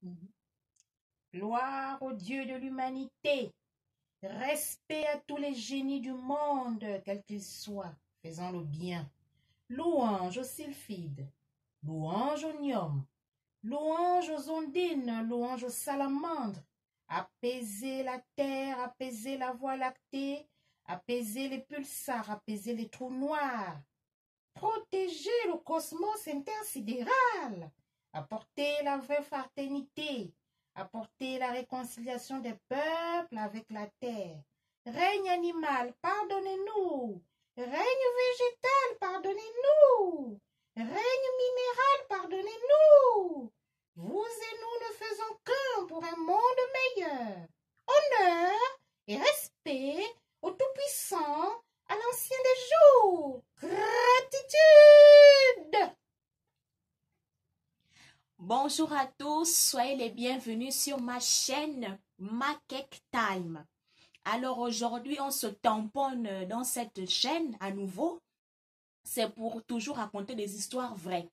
Mhm. Gloire au Dieu de l'humanité. Respect à tous les génies du monde, quels qu'ils soient, faisant le bien. Louange aux sylphides, louange aux gnomes, louange aux ondines, louange aux salamandres. Apaiser la terre, apaiser la voie lactée, apaiser les pulsars, apaiser les trous noirs. Protéger le cosmos intersidéral, apporter la vraie fraternité, apporter la réconciliation des peuples avec la terre. Règne animal, pardonnez-nous. Règne végétal, pardonnez-nous. Règne minéral, pardonnez-nous. Vous et nous ne faisons qu'un pour un monde meilleur. Honneur et respect au Tout-Puissant, à l'ancien des jours. Gratitude. Bonjour à tous, soyez les bienvenus sur ma chaîne Makek Time. Alors aujourd'hui, on se tamponne dans cette chaîne à nouveau. C'est pour toujours raconter des histoires vraies.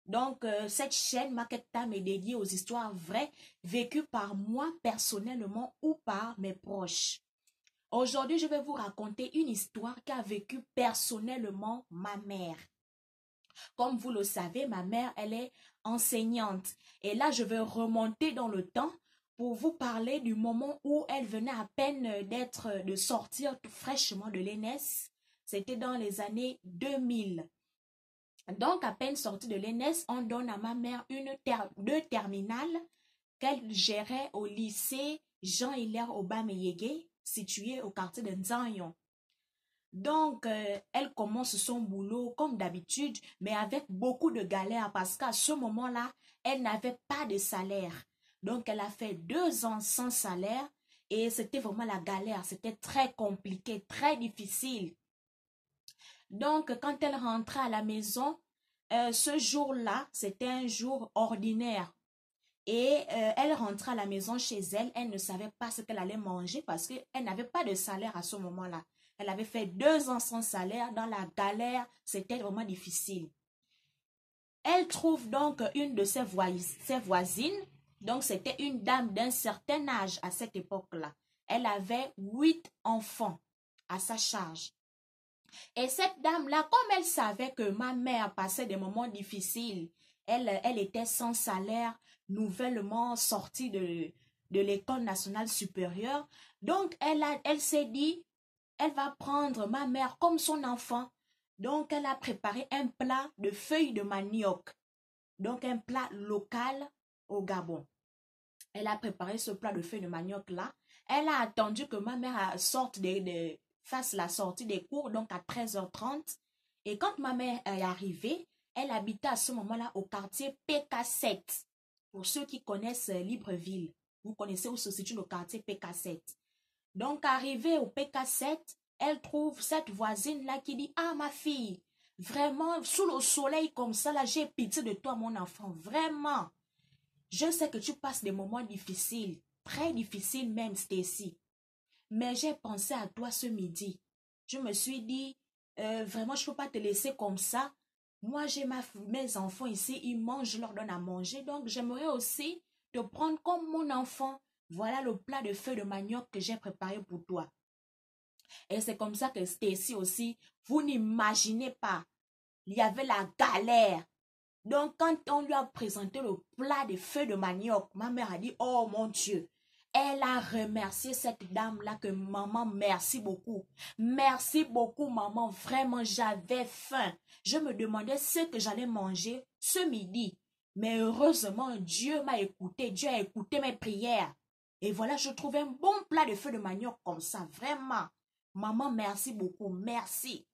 Donc cette chaîne Makek Time est dédiée aux histoires vraies vécues par moi personnellement ou par mes proches. Aujourd'hui, je vais vous raconter une histoire qu'a vécue personnellement ma mère. Comme vous le savez, ma mère, elle est enseignante. Et là, je vais remonter dans le temps pour vous parler du moment où elle venait à peine de sortir tout fraîchement de l'ENS. C'était dans les années 2000. Donc, à peine sortie de l'ENS, on donne à ma mère deux terminales qu'elle gérait au lycée Jean-Hilaire Obameyege, situé au quartier de Nzanyon. Donc, elle commence son boulot comme d'habitude, mais avec beaucoup de galères parce qu'à ce moment-là, elle n'avait pas de salaire. Donc, elle a fait 2 ans sans salaire et c'était vraiment la galère. C'était très compliqué, très difficile. Donc, quand elle rentrait à la maison, ce jour-là, c'était un jour ordinaire. Et elle rentrait à la maison chez elle, elle ne savait pas ce qu'elle allait manger parce qu'elle n'avait pas de salaire à ce moment-là. Elle avait fait 2 ans sans salaire, dans la galère, c'était vraiment difficile. Elle trouve donc une de ses voisines, donc c'était une dame d'un certain âge à cette époque-là. Elle avait 8 enfants à sa charge. Et cette dame-là, comme elle savait que ma mère passait des moments difficiles, elle était sans salaire, nouvellement sortie de l'école nationale supérieure. Donc, elle s'est dit, elle va prendre ma mère comme son enfant. Donc, elle a préparé un plat de feuilles de manioc. Donc, un plat local au Gabon. Elle a préparé ce plat de feuilles de manioc-là. Elle a attendu que ma mère fasse la sortie des cours, donc à 13h30. Et quand ma mère est arrivée, elle habitait à ce moment-là au quartier PK7. Pour ceux qui connaissent Libreville, vous connaissez où se situe le quartier PK7. Donc, arrivée au PK7, elle trouve cette voisine-là qui dit « Ah, ma fille, vraiment, sous le soleil comme ça, là, j'ai pitié de toi, mon enfant, vraiment. Je sais que tu passes des moments difficiles, très difficiles même, Stacy. Mais j'ai pensé à toi ce midi. Je me suis dit, vraiment, je ne peux pas te laisser comme ça. Moi, j'ai mes enfants ici, ils mangent, je leur donne à manger. Donc, j'aimerais aussi te prendre comme mon enfant. Voilà le plat de feuilles de manioc que j'ai préparé pour toi. Et c'est comme ça que Stacy aussi, vous n'imaginez pas, il y avait la galère. Donc, quand on lui a présenté le plat de feuilles de manioc, ma mère a dit, oh mon Dieu, elle a remercié cette dame-là que maman, merci beaucoup. Merci beaucoup, maman. Vraiment, j'avais faim. Je me demandais ce que j'allais manger ce midi. Mais heureusement, Dieu m'a écouté. Dieu a écouté mes prières. Et voilà, je trouve un bon plat de feuilles de manioc comme ça. Vraiment. Maman, merci beaucoup. Merci.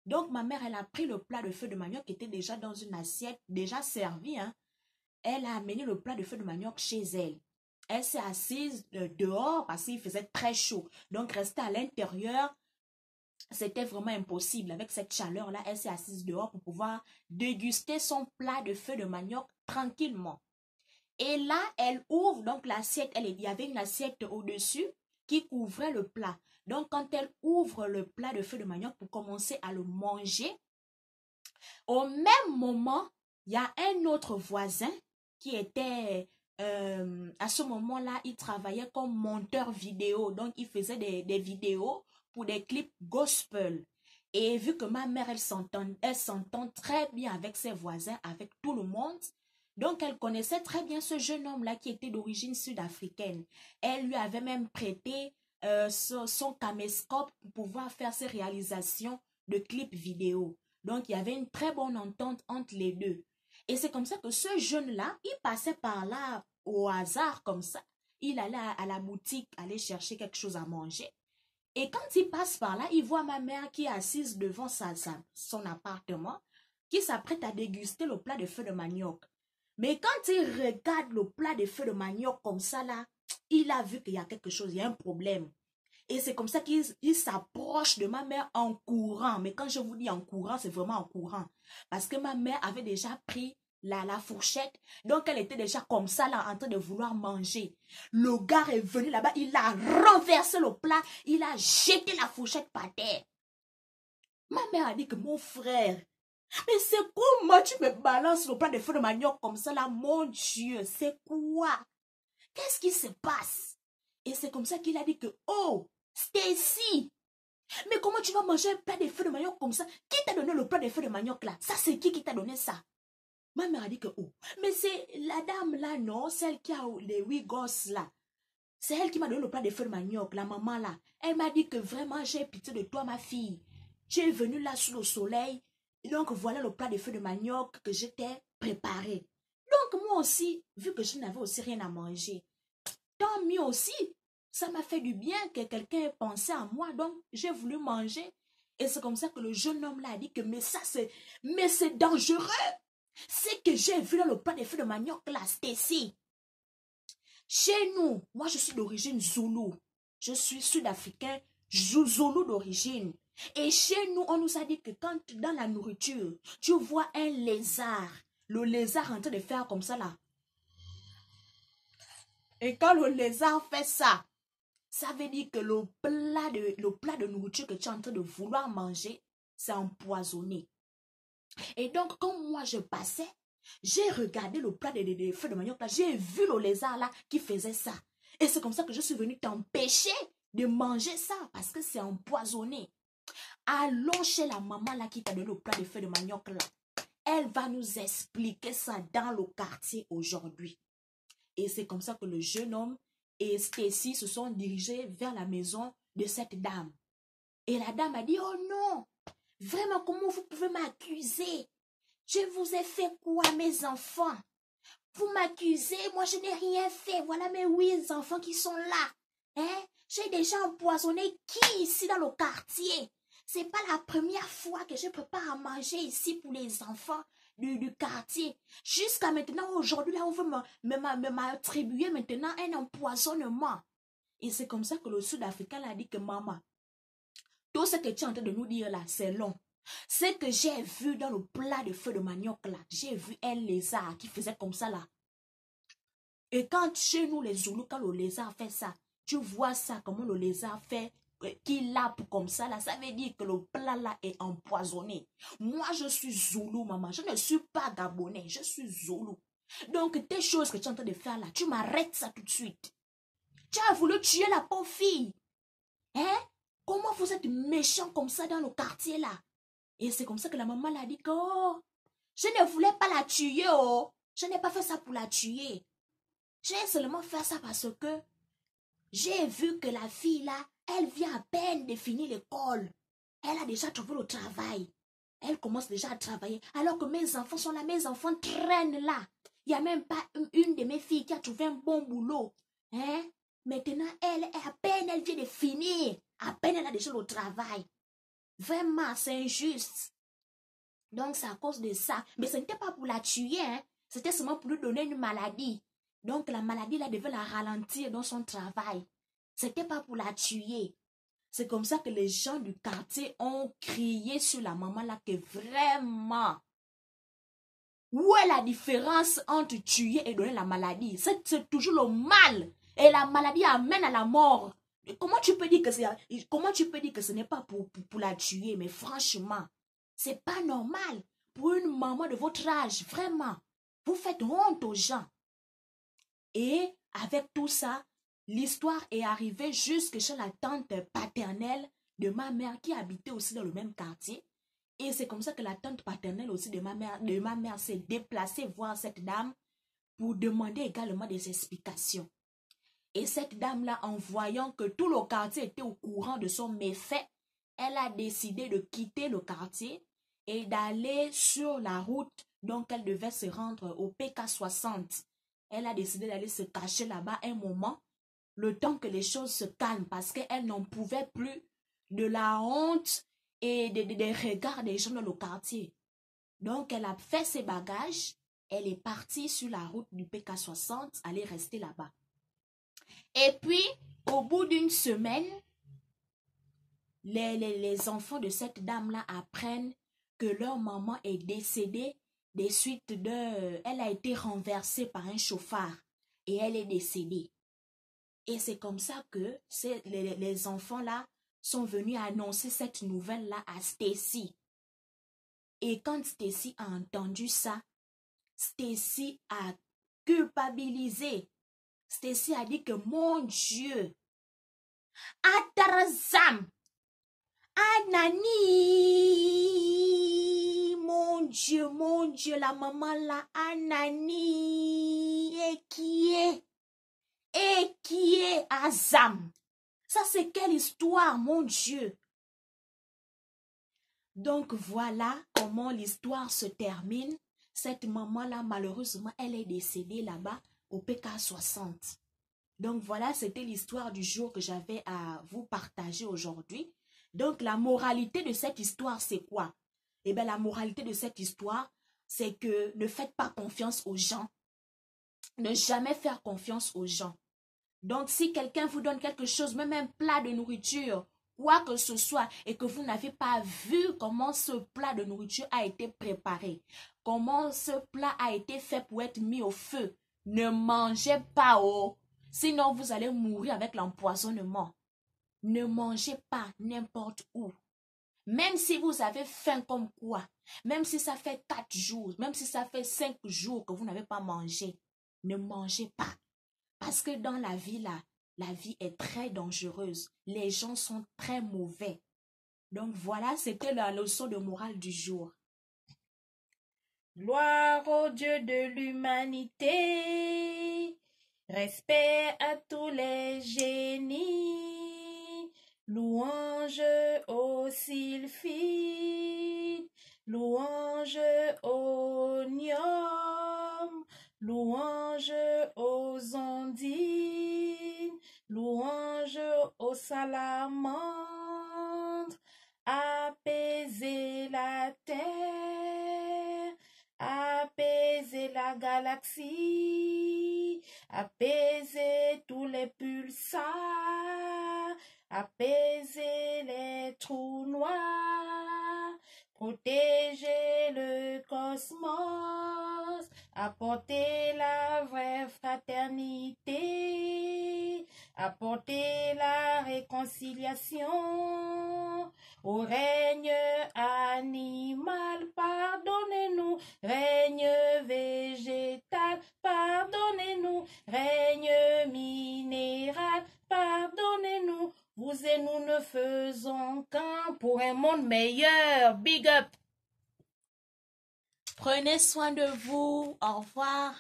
Donc, ma mère, elle a pris le plat de feuilles de manioc qui était déjà dans une assiette, déjà servi. Hein. Elle a amené le plat de feuilles de manioc chez elle. Elle s'est assise dehors parce qu'il faisait très chaud. Donc, rester à l'intérieur, c'était vraiment impossible. Avec cette chaleur-là, elle s'est assise dehors pour pouvoir déguster son plat de feuilles de manioc tranquillement. Et là, elle ouvre donc l'assiette. Il y avait une assiette au-dessus qui couvrait le plat. Donc, quand elle ouvre le plat de feuilles de manioc pour commencer à le manger, au même moment, il y a un autre voisin qui était à ce moment-là, il travaillait comme monteur vidéo. Donc, il faisait des vidéos pour des clips gospel. Et vu que ma mère, elle s'entend très bien avec ses voisins, avec tout le monde. Donc, elle connaissait très bien ce jeune homme-là qui était d'origine sud-africaine. Elle lui avait même prêté son caméscope pour pouvoir faire ses réalisations de clips vidéo. Donc, il y avait une très bonne entente entre les deux. Et c'est comme ça que ce jeune-là, il passait par là au hasard comme ça. Il allait à la boutique aller chercher quelque chose à manger. Et quand il passe par là, il voit ma mère qui est assise devant son appartement, qui s'apprête à déguster le plat de feu de manioc. Mais quand il regarde le plat de feu de manioc comme ça là, il a vu qu'il y a quelque chose, il y a un problème. Et c'est comme ça qu'il s'approche de ma mère en courant. Mais quand je vous dis en courant, c'est vraiment en courant. Parce que ma mère avait déjà pris la fourchette. Donc, elle était déjà comme ça, là, en train de vouloir manger. Le gars est venu là-bas, il a renversé le plat, il a jeté la fourchette par terre. Ma mère a dit que mon frère, mais c'est comment tu me balances le plat de feu de manioc comme ça, là, mon Dieu, c'est quoi? Qu'est-ce qui se passe? Et c'est comme ça qu'il a dit que, oh, Stacy, mais comment tu vas manger un plat de feu de manioc comme ça? Qui t'a donné le plat de feu de manioc là? Ça, c'est qui t'a donné ça? Ma mère a dit que, oh, mais c'est la dame là, non? Celle qui a les 8 gosses là. C'est elle qui m'a donné le plat de feu de manioc, la maman là. Elle m'a dit que vraiment, j'ai pitié de toi, ma fille. Tu es venue là sous le soleil. Et donc, voilà le plat de feu de manioc que je t'ai préparé. Donc, moi aussi, vu que je n'avais aussi rien à manger, tant mieux aussi. Ça m'a fait du bien que quelqu'un ait pensé à moi. Donc, j'ai voulu manger. Et c'est comme ça que le jeune homme là a dit que, mais c'est dangereux. C'est que j'ai vu dans le plat de feu de manioc là, Stacy. Chez nous, moi je suis d'origine Zoulou. Je suis sud-africain, Zoulou d'origine. Et chez nous, on nous a dit que quand dans la nourriture, tu vois un lézard, le lézard en train de faire comme ça là. Et quand le lézard fait ça, ça veut dire que le plat de nourriture que tu es en train de vouloir manger, c'est empoisonné. Et donc, quand moi je passais, j'ai regardé le plat de feu de manioc là, j'ai vu le lézard là qui faisait ça. Et c'est comme ça que je suis venue t'empêcher de manger ça parce que c'est empoisonné. Allons chez la maman là qui t'a donné le plat de feu de manioc là. Elle va nous expliquer ça dans le quartier aujourd'hui. Et c'est comme ça que le jeune homme et Stacy se sont dirigés vers la maison de cette dame. Et la dame a dit, oh non, vraiment, comment vous pouvez m'accuser? Je vous ai fait quoi, mes enfants? Vous m'accusez, moi je n'ai rien fait. Voilà mes 8 enfants qui sont là. Hein? J'ai déjà empoisonné qui ici dans le quartier? C'est pas la première fois que je prépare à manger ici pour les enfants du quartier. Jusqu'à maintenant, aujourd'hui, là, on veut m'attribuer maintenant un empoisonnement. Et c'est comme ça que le Sud-Africain a dit que maman, tout ce que tu es en train de nous dire là, c'est long. Ce que j'ai vu dans le plat de feu de manioc là, j'ai vu un lézard qui faisait comme ça là. Et quand chez nous les Zoulous, quand le lézard fait ça, tu vois ça, comment le lézard fait, qu'il lappe comme ça là, ça veut dire que le plat là est empoisonné. Moi je suis Zoulou maman, je ne suis pas Gabonais, je suis Zoulou. Donc tes choses que tu es en train de faire là, tu m'arrêtes ça tout de suite. Tu as voulu tuer la pauvre fille. Hein? Comment vous êtes méchant comme ça dans le quartier là? Et c'est comme ça que la maman l'a dit que, oh, je ne voulais pas la tuer, oh. Je n'ai pas fait ça pour la tuer. J'ai seulement fait ça parce que j'ai vu que la fille là, elle vient à peine de finir l'école. Elle a déjà trouvé le travail. Elle commence déjà à travailler. Alors que mes enfants sont là, mes enfants traînent là. Il n'y a même pas une de mes filles qui a trouvé un bon boulot. Hein? Maintenant, à peine elle vient de finir. À peine elle a déjà le travail. Vraiment, c'est injuste. Donc, c'est à cause de ça. Mais ce n'était pas pour la tuer, hein. C'était seulement pour lui donner une maladie. Donc, la maladie, là, devait la ralentir dans son travail. C'était pas pour la tuer. C'est comme ça que les gens du quartier ont crié sur la maman, là, que vraiment, où est la différence entre tuer et donner la maladie? C'est toujours le mal. Et la maladie amène à la mort. Comment tu peux dire que ce n'est pas pour la tuer? Mais franchement, c'est pas normal. Pour une maman de votre âge, vraiment, vous faites honte aux gens. Et avec tout ça, l'histoire est arrivée jusque chez la tante paternelle de ma mère qui habitait aussi dans le même quartier. Et c'est comme ça que la tante paternelle aussi de ma mère s'est déplacée voir cette dame pour demander également des explications. Et cette dame-là, en voyant que tout le quartier était au courant de son méfait, elle a décidé de quitter le quartier et d'aller sur la route. Donc, elle devait se rendre au PK60. Elle a décidé d'aller se cacher là-bas un moment, le temps que les choses se calment, parce qu'elle n'en pouvait plus de la honte et des regards des gens dans le quartier. Donc, elle a fait ses bagages, elle est partie sur la route du PK60, aller rester là-bas. Et puis, au bout d'une semaine, les enfants de cette dame-là apprennent que leur maman est décédée des suites de... Elle a été renversée par un chauffard et elle est décédée. Et c'est comme ça que les enfants-là sont venus annoncer cette nouvelle-là à Stacy. Et quand Stacy a entendu ça, Stacy a culpabilisé. Stacy a dit que mon Dieu, Atarazam, Anani, mon Dieu, la maman là, Anani, et qui est Azam. Ça c'est quelle histoire, mon Dieu. Donc voilà comment l'histoire se termine. Cette maman-là, malheureusement, elle est décédée là-bas au PK60. Donc voilà, c'était l'histoire du jour que j'avais à vous partager aujourd'hui. Donc la moralité de cette histoire, c'est quoi? Eh bien, la moralité de cette histoire, c'est que ne faites pas confiance aux gens. Ne jamais faire confiance aux gens. Donc si quelqu'un vous donne quelque chose, même un plat de nourriture, quoi que ce soit, et que vous n'avez pas vu comment ce plat de nourriture a été préparé, comment ce plat a été fait pour être mis au feu, ne mangez pas, oh. Sinon, vous allez mourir avec l'empoisonnement. Ne mangez pas n'importe où. Même si vous avez faim comme quoi, même si ça fait 4 jours, même si ça fait 5 jours que vous n'avez pas mangé, ne mangez pas. Parce que dans la vie là, la vie est très dangereuse. Les gens sont très mauvais. Donc voilà, c'était la leçon de morale du jour. Gloire au Dieu de l'humanité, respect à tous les génies, louange aux sylphides, louange aux gnomes, louange aux ondines, louange aux salamandres, apaiser la terre, apaiser la galaxie, apaiser tous les pulsars, apaiser les trous noirs, protéger le cosmos, apporter la vraie fraternité, apporter la réconciliation au règne animal, pardonnez-nous, règne végétal, pardonnez-nous, règne minéral, pardonnez-nous, vous et nous ne faisons qu'un pour un monde meilleur. Big up! Prenez soin de vous. Au revoir.